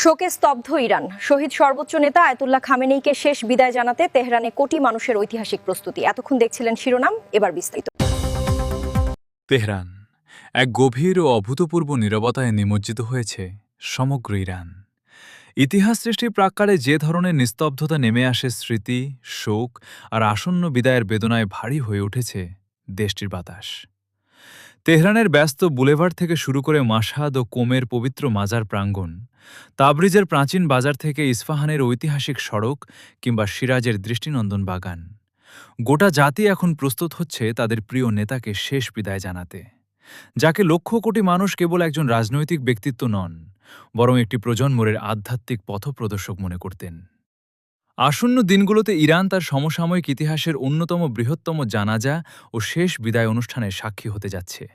শোকে স্তব্ধ ইরান। শহীদ সর্বোচ্চ নেতা আয়াতুল্লাহ খামেনেইকে শেষ বিদায় জানাতে তেহরানে কোটি মানুষের ঐতিহাসিক প্রস্তুতি। এতক্ষণ দেখছিলেন শিরোনাম, এবার বিস্তারিত। তেহরান এক গভীর ও অভূতপূর্ব নীরবতায় নিমজ্জিত হয়েছে সমগ্র ইরান। ইতিহাস সৃষ্টির প্রাক্কালে যে ধরনের নিস্তব্ধতা নেমে আসে, স্মৃতি, শোক আর আসন্ন বিদায়ের বেদনায় ভারী হয়ে উঠেছে দেশটির বাতাস। তেহরানের ব্যস্ত বুলেভার্ড থেকে শুরু করে মাশহাদ ও কোমের পবিত্র মাজার প্রাঙ্গণ, তাবরিজের প্রাচীন বাজার থেকে ইস্পাহানের ঐতিহাসিক সড়ক কিংবা সিরাজের দৃষ্টিনন্দন বাগান, গোটা জাতি এখন প্রস্তুত হচ্ছে তাদের প্রিয় নেতাকে শেষ বিদায় জানাতে, যাকে লক্ষ কোটি মানুষ কেবল একজন রাজনৈতিক ব্যক্তিত্ব নন, বরং একটি প্রজন্মের আধ্যাত্মিক পথপ্রদর্শক মনে করতেন। আসন্ন দিনগুলোতে ইরান তার সমসাময়িক ইতিহাসের অন্যতম বৃহত্তম জানাজা ও শেষ বিদায় অনুষ্ঠানের সাক্ষী হতে যাচ্ছে।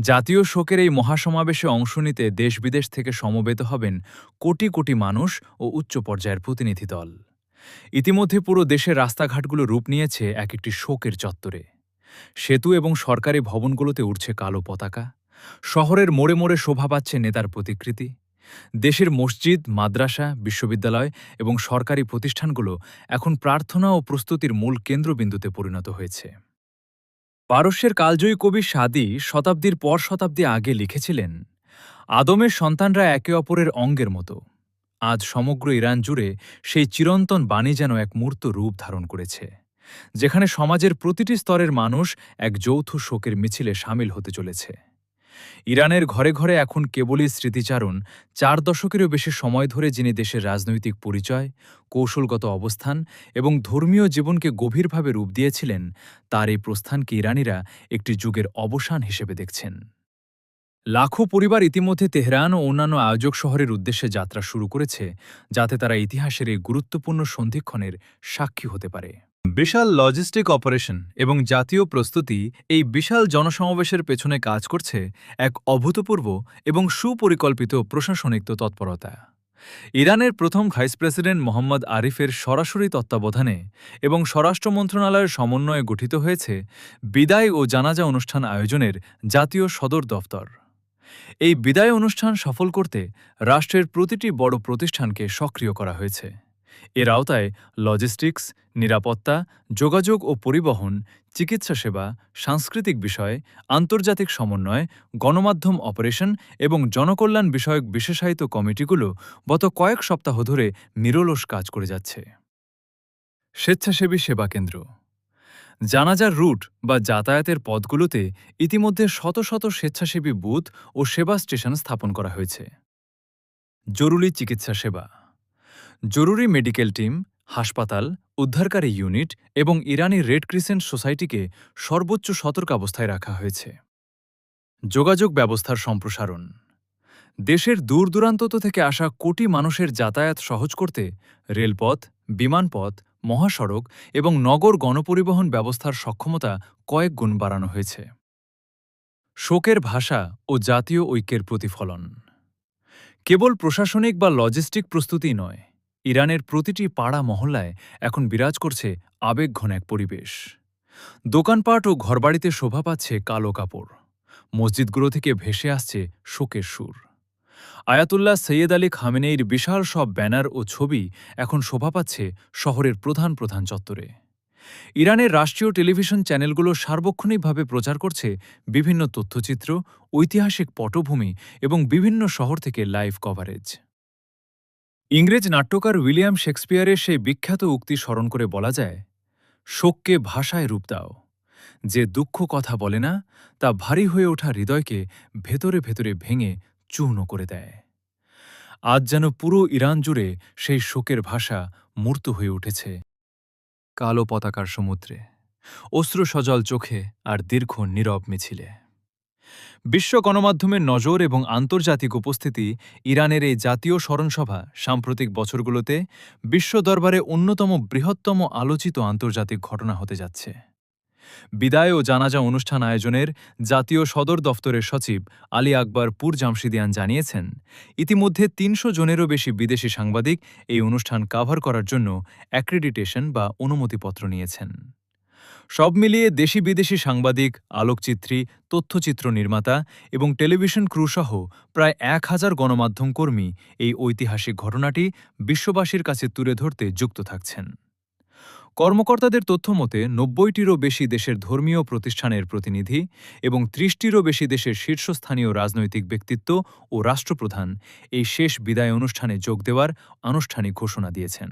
জাতীয় শোকের এই মহাসমাবেশে অংশ নিতে দেশ বিদেশ থেকে সমবেত হবেন কোটি কোটি মানুষ ও উচ্চ পর্যায়ের প্রতিনিধি দল। ইতিমধ্যে পুরো দেশের রাস্তাঘাটগুলো রূপ নিয়েছে এক একটি শোকের চত্বরে। সেতু এবং সরকারি ভবনগুলোতে উঠছে কালো পতাকা, শহরের মোড়ে মোড়ে শোভা পাচ্ছে নেতার প্রতিকৃতি। দেশের মসজিদ, মাদ্রাসা, বিশ্ববিদ্যালয় এবং সরকারি প্রতিষ্ঠানগুলো এখন প্রার্থনা ও প্রস্তুতির মূল কেন্দ্রবিন্দুতে পরিণত হয়েছে। পারস্যের কালজয়ী কবি সাদি শতাব্দীর পর শতাব্দী আগে লিখেছিলেন, আদমের সন্তানরা একে অপরের অঙ্গের মতো। আজ সমগ্র ইরান জুড়ে সেই চিরন্তন বাণী যেন এক মূর্ত রূপ ধারণ করেছে, যেখানে সমাজের প্রতিটি স্তরের মানুষ এক যৌথ শোকের মিছিলে সামিল হতে চলেছে। ইরানের ঘরে ঘরে এখন কেবলই স্মৃতিচারণ, 4 দশকেরও বেশি সময় ধরে যিনি দেশের রাজনৈতিক পরিচয়, কৌশলগত অবস্থান এবং ধর্মীয় জীবনকে গভীরভাবে রূপ দিয়েছিলেন, তার এই প্রস্থানকে ইরানিরা একটি যুগের অবসান হিসেবে দেখছেন। লাখো পরিবার ইতিমধ্যে তেহরান ও অন্যান্য আয়োজক শহরের উদ্দেশ্যে যাত্রা শুরু করেছে, যাতে তারা ইতিহাসের এই গুরুত্বপূর্ণ সন্ধিক্ষণের সাক্ষী হতে পারে। বিশাল লজিস্টিক অপারেশন এবং জাতীয় প্রস্তুতি এই বিশাল জনসমাবেশের পেছনে কাজ করছে এক অভূতপূর্ব এবং সুপরিকল্পিত প্রশাসনিক তৎপরতা। ইরানের প্রথম ভাইস প্রেসিডেন্ট মোহাম্মদ আরিফের সরাসরি তত্ত্বাবধানে এবং স্বরাষ্ট্র মন্ত্রণালয়ের সমন্বয়ে গঠিত হয়েছে বিদায় ও জানাজা অনুষ্ঠান আয়োজনের জাতীয় সদর দফতর। এই বিদায় অনুষ্ঠান সফল করতে রাষ্ট্রের প্রতিটি বড় প্রতিষ্ঠানকে সক্রিয় করা হয়েছে। এর আওতায় লজিস্টিক্স, নিরাপত্তা, যোগাযোগ ও পরিবহন, চিকিৎসা সেবা, সাংস্কৃতিক বিষয়, আন্তর্জাতিক সমন্বয়, গণমাধ্যম অপারেশন এবং জনকল্যাণ বিষয়ক বিশেষায়িত কমিটিগুলো গত কয়েক সপ্তাহ ধরে নিরলস কাজ করে যাচ্ছে। স্বেচ্ছাসেবী সেবা কেন্দ্র, জানাজার রুট বা যাতায়াতের পথগুলোতে ইতিমধ্যে শত শত স্বেচ্ছাসেবী বুথ ও সেবা স্টেশন স্থাপন করা হয়েছে। জরুরি চিকিৎসা সেবা, জরুরি মেডিকেল টিম, হাসপাতাল, উদ্ধারকারী ইউনিট এবং ইরানি রেড ক্রিসেন্ট সোসাইটিকে সর্বোচ্চ সতর্কাবস্থায় রাখা হয়েছে। যোগাযোগ ব্যবস্থার সম্প্রসারণ, দেশের দূর দূরান্ত থেকে আসা কোটি মানুষের যাতায়াত সহজ করতে রেলপথ, বিমানপথ, মহাসড়ক এবং নগর গণপরিবহন ব্যবস্থার সক্ষমতা কয়েক গুণ বাড়ানো হয়েছে। শোকের ভাষা ও জাতীয় ঐক্যের প্রতিফলন, কেবল প্রশাসনিক বা লজিস্টিক প্রস্তুতি নয়, ইরানের প্রতিটি পাড়া মহল্লায় এখন বিরাজ করছে আবেগঘন এক পরিবেশ। দোকানপাট ও ঘরবাড়িতে শোভা পাচ্ছে কালো কাপড়, মসজিদগুলো থেকে ভেসে আসছে শোকের সুর। আয়াতুল্লাহ সৈয়দ আলী খামেনেইর বিশাল সব ব্যানার ও ছবি এখন শোভা পাচ্ছে শহরের প্রধান প্রধান চত্বরে। ইরানের রাষ্ট্রীয় টেলিভিশন চ্যানেলগুলো সার্বক্ষণিকভাবে প্রচার করছে বিভিন্ন তথ্যচিত্র, ঐতিহাসিক পটভূমি এবং বিভিন্ন শহর থেকে লাইভ কভারেজ। ইংরেজ নাট্যকার উইলিয়াম শেক্সপিয়ারের সেই বিখ্যাত উক্তি স্মরণ করে বলা যায়, শোককে ভাষায় রূপ দাও, যে দুঃখ কথা বলে না তা ভারী হয়ে ওঠা হৃদয়কে ভেতরে ভেতরে ভেঙে চূর্ণ করে দেয়। আজ যেন পুরো ইরান জুড়ে সেই শোকের ভাষা মূর্ত হয়ে উঠেছে কালো পতাকার সমুদ্রে, অশ্রু সজল চোখে আর দীর্ঘ নীরব মিছিলে। বিশ্ব গণমাধ্যমের নজর এবং আন্তর্জাতিক উপস্থিতি ইরানের এই জাতীয় স্মরণসভা সাম্প্রতিক বছরগুলোতে বিশ্ব দরবারে অন্যতম বৃহত্তম আলোচিত আন্তর্জাতিক ঘটনা হতে যাচ্ছে। বিদায় ও জানাজা অনুষ্ঠান আয়োজনের জাতীয় সদর দফতরের সচিব আলী আকবর পুর জামশিদিয়ান জানিয়েছেন, ইতিমধ্যে ৩০০ জনেরও বেশি বিদেশি সাংবাদিক এই অনুষ্ঠান কাভার করার জন্য অ্যাক্রেডিটেশন বা অনুমতিপত্র নিয়েছেন। সব মিলিয়ে দেশি বিদেশি সাংবাদিক, আলোকচিত্রী, তথ্যচিত্র নির্মাতা এবং টেলিভিশন ক্রুসহ প্রায় ১,০০০ গণমাধ্যম কর্মী এই ঐতিহাসিক ঘটনাটি বিশ্ববাসীর কাছে তুলে ধরতে যুক্ত থাকছেন। কর্মকর্তাদের তথ্যমতে ৯০টিরও বেশি দেশের ধর্মীয় প্রতিষ্ঠানের প্রতিনিধি এবং ৩০টিরও বেশি দেশের শীর্ষস্থানীয় রাজনৈতিক ব্যক্তিত্ব ও রাষ্ট্রপ্রধান এই শেষ বিদায় অনুষ্ঠানে যোগ দেওয়ার আনুষ্ঠানিক ঘোষণা দিয়েছেন।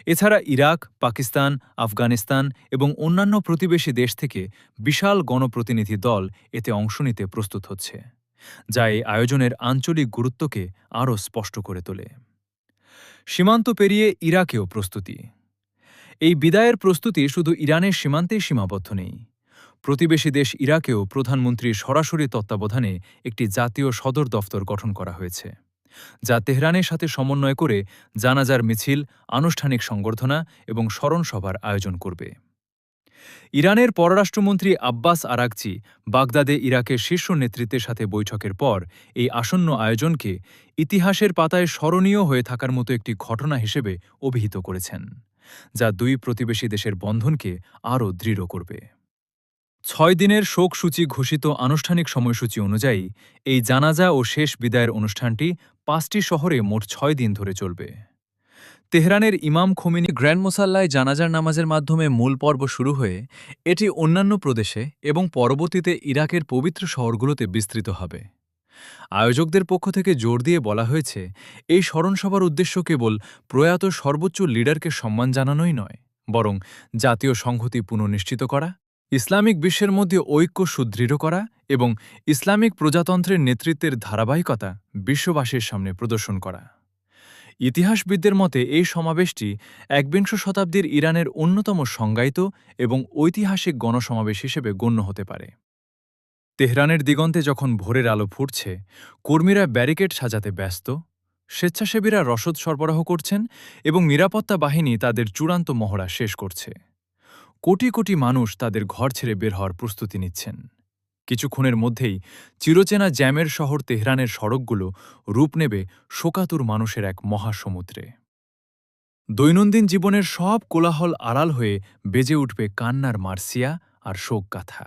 এছাড়া ইরাক, পাকিস্তান, আফগানিস্তান এবং অন্যান্য প্রতিবেশী দেশ থেকে বিশাল গণপ্রতিনিধি দল এতে অংশ নিতে প্রস্তুত হচ্ছে, যা এই আয়োজনের আঞ্চলিক গুরুত্বকে আরও স্পষ্ট করে তোলে। সীমান্ত পেরিয়ে ইরাকেও প্রস্তুতি। এই বিদায়ের প্রস্তুতি শুধু ইরানের সীমান্তেই সীমাবদ্ধ নেই। প্রতিবেশী দেশ ইরাকেও প্রধানমন্ত্রীর সরাসরি তত্ত্বাবধানে একটি জাতীয় সদর দফতর গঠন করা হয়েছে, যা তেহরানের সাথে সমন্বয় করে জানাজার মিছিল, আনুষ্ঠানিক সংবর্ধনা এবং স্মরণসভার আয়োজন করবে। ইরানের পররাষ্ট্রমন্ত্রী আব্বাস আরাগচি বাগদাদে ইরাকের শীর্ষ নেতৃত্বের সাথে বৈঠকের পর এই আসন্ন আয়োজনকে ইতিহাসের পাতায় স্মরণীয় হয়ে থাকার মতো একটি ঘটনা হিসেবে অভিহিত করেছেন, যা দুই প্রতিবেশী দেশের বন্ধনকে আরও দৃঢ় করবে। ৬ দিনের শোকসূচি ঘোষিত আনুষ্ঠানিক সময়সূচি অনুযায়ী এই জানাজা ও শেষ বিদায়ের অনুষ্ঠানটি ৫টি শহরে মোট ৬ দিন ধরে চলবে। তেহরানের ইমাম খোমেনি গ্র্যান্ড মোসাল্লায় জানাজার নামাজের মাধ্যমে মূল পর্ব শুরু হয়ে এটি অন্যান্য প্রদেশে এবং পরবর্তীতে ইরাকের পবিত্র শহরগুলোতে বিস্তৃত হবে। আয়োজকদের পক্ষ থেকে জোর দিয়ে বলা হয়েছে, এই স্মরণসভার উদ্দেশ্য কেবল প্রয়াত সর্বোচ্চ লিডারকে সম্মান জানানোই নয়, বরং জাতীয় সংহতি পুনঃনিশ্চিত করা, ইসলামিক বিশ্বের মধ্যে ঐক্য সুদৃঢ় করা এবং ইসলামিক প্রজাতন্ত্রের নেতৃত্বের ধারাবাহিকতা বিশ্ববাসীর সামনে প্রদর্শন করা। ইতিহাসবিদদের মতে এই সমাবেশটি একবিংশ শতাব্দীর ইরানের অন্যতম সংজ্ঞায়িত এবং ঐতিহাসিক গণসমাবেশ হিসেবে গণ্য হতে পারে। তেহরানের দিগন্তে যখন ভোরের আলো ফুটছে, কর্মীরা ব্যারিকেড সাজাতে ব্যস্ত, স্বেচ্ছাসেবীরা রসদ সরবরাহ করছেন এবং নিরাপত্তা বাহিনী তাদের চূড়ান্ত মহড়া শেষ করছে। কোটি কোটি মানুষ তাদের ঘর ছেড়ে বের হওয়ার প্রস্তুতি নিচ্ছেন। কিছুক্ষণের মধ্যেই চিরচেনা জ্যামের শহর তেহরানের সড়কগুলো রূপ নেবে শোকাতুর মানুষের এক মহাসমুদ্রে। দৈনন্দিন জীবনের সব কোলাহল আড়াল হয়ে বেজে উঠবে কান্নার মার্সিয়া আর শোকগাথা।